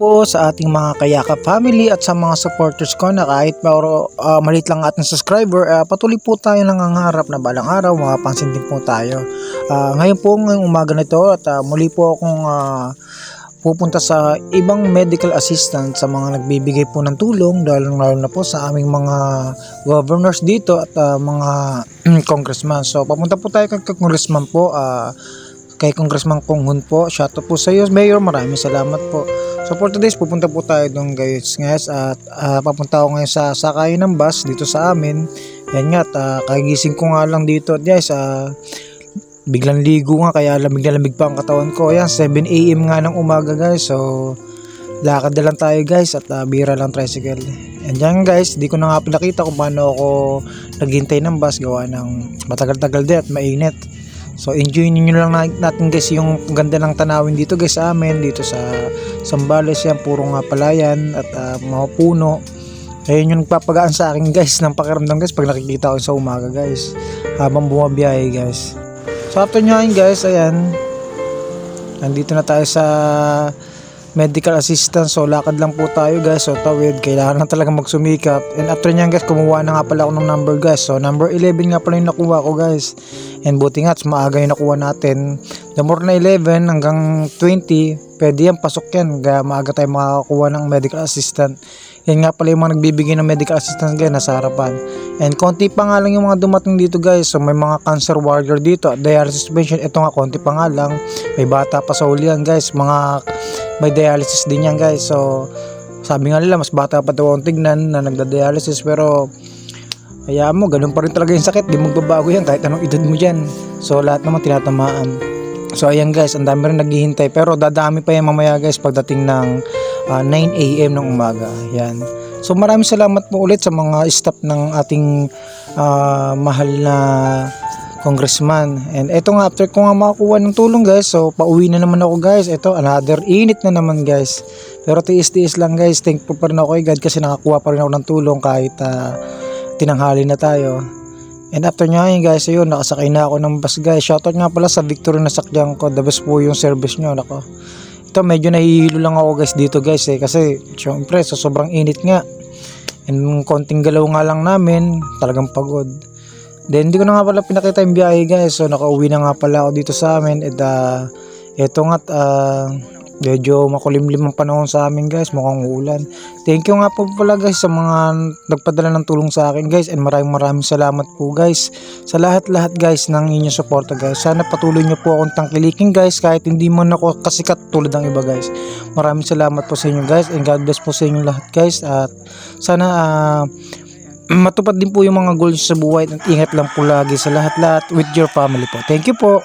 Po sa ating mga Kayakap family at sa mga supporters ko na kahit maliit lang ating subscriber, patuloy po tayo nangangarap na balang araw makapansin din po tayo. Ngayon po ngayong umaga na ito at muli po akong pupunta sa ibang medical assistant sa mga nagbibigay po ng tulong lalo na po sa aming mga governors dito at mga congressman. So papunta po tayo kay congressman po, kay Congressman Kong Hun po. Shoutout po sa iyo, Mayor. Maraming salamat po. So for today's pupunta po tayo doon guys at papunta ako ngayon sa sakayan ng bus dito sa amin. Yan nga at kagising ko nga lang dito at guys biglang ligo nga kaya lamig na lamig pa ang katawan ko. Yan 7 AM nga ng umaga guys. So lakad na lang tayo guys at bira lang tricycle. And yan guys, di ko na nga pinakita kung paano ako naghintay ng bus gawa ng matagal-tagal din at mainit. So enjoy niyo lang natin guys yung ganda ng tanawin dito guys sa amin dito sa Zambales. Yan puro nga palayan at mga puno. Ayun yung nagpapagaan sa akin guys ng pakiramdam guys pag nakikita ko sa umaga guys habang bumabiyahe guys. So after nyahin guys, ayan nandito na tayo sa medical assistance. So lakad lang po tayo guys. So tawid, kailangan na talaga magsumikap. And after nyan guys, kumuha na nga pala ako ng number guys. So number 11 nga pala yung nakuha ko guys. And buti nga maaga yung nakuha natin. The more na 11 hanggang 20, pwede yan, pasok yan. Kaya maaga tayo makakuha ng medical assistant. Yan nga pala yung mga nagbibigay ng medical assistance guys nasa harapan. And konti pa nga lang yung mga dumating dito guys. So may mga cancer warrior dito at dialysis patient. Ito nga konti pa nga lang. May bata pa sa ulian guys. May dialysis din yan guys. So sabi nga nila mas bata pa daw ang tignan na nagda-dialysis, pero kaya mo ganun pa rin talaga yung sakit, di magbabago yan kahit anong edad mo dyan. So lahat naman tinatamaan. So ayan guys, ang dami rin naghihintay, pero dadami pa yan mamaya guys pagdating ng 9 AM ng umaga. Yan. So maraming salamat po ulit sa mga staff ng ating mahal na congressman. And eto nga, after ko nga makakuha ng tulong guys, so pauwi na naman ako guys. Eto, another init na naman guys, pero tiis-tiis lang guys. Thankful pa rin ako kay God kasi nakakuha pa rin ako ng tulong kahit tinanghali na tayo. And after nyo guys, ayun, nakasakay na ako ng bus guys. Shoutout nga pala sa Victory na sakyan ko. The best po yung service nyo. Nako, ito medyo nahihilo lang ako guys dito guys kasi syempre so sobrang init nga. And konting galaw nga lang namin, talagang pagod. Then hindi ko na nga pala pinakita yung biyahe guys. So nakauwi na nga pala ako dito sa amin. And eto nga medyo makulimlim ang panahon sa amin guys, mukhang ulan. Thank you nga po pala guys sa mga nagpadala ng tulong sa akin guys. And maraming salamat po guys sa lahat guys ng inyong suporta guys. Sana patuloy nyo po akong tangkilikin guys kahit hindi man ako kasikat tulad ng iba guys. Maraming salamat po sa inyo guys. And God bless po sa inyo lahat guys. At sana matupad din po yung mga goals sa buhay. At ingat lang po lagi sa lahat with your family po. Thank you po.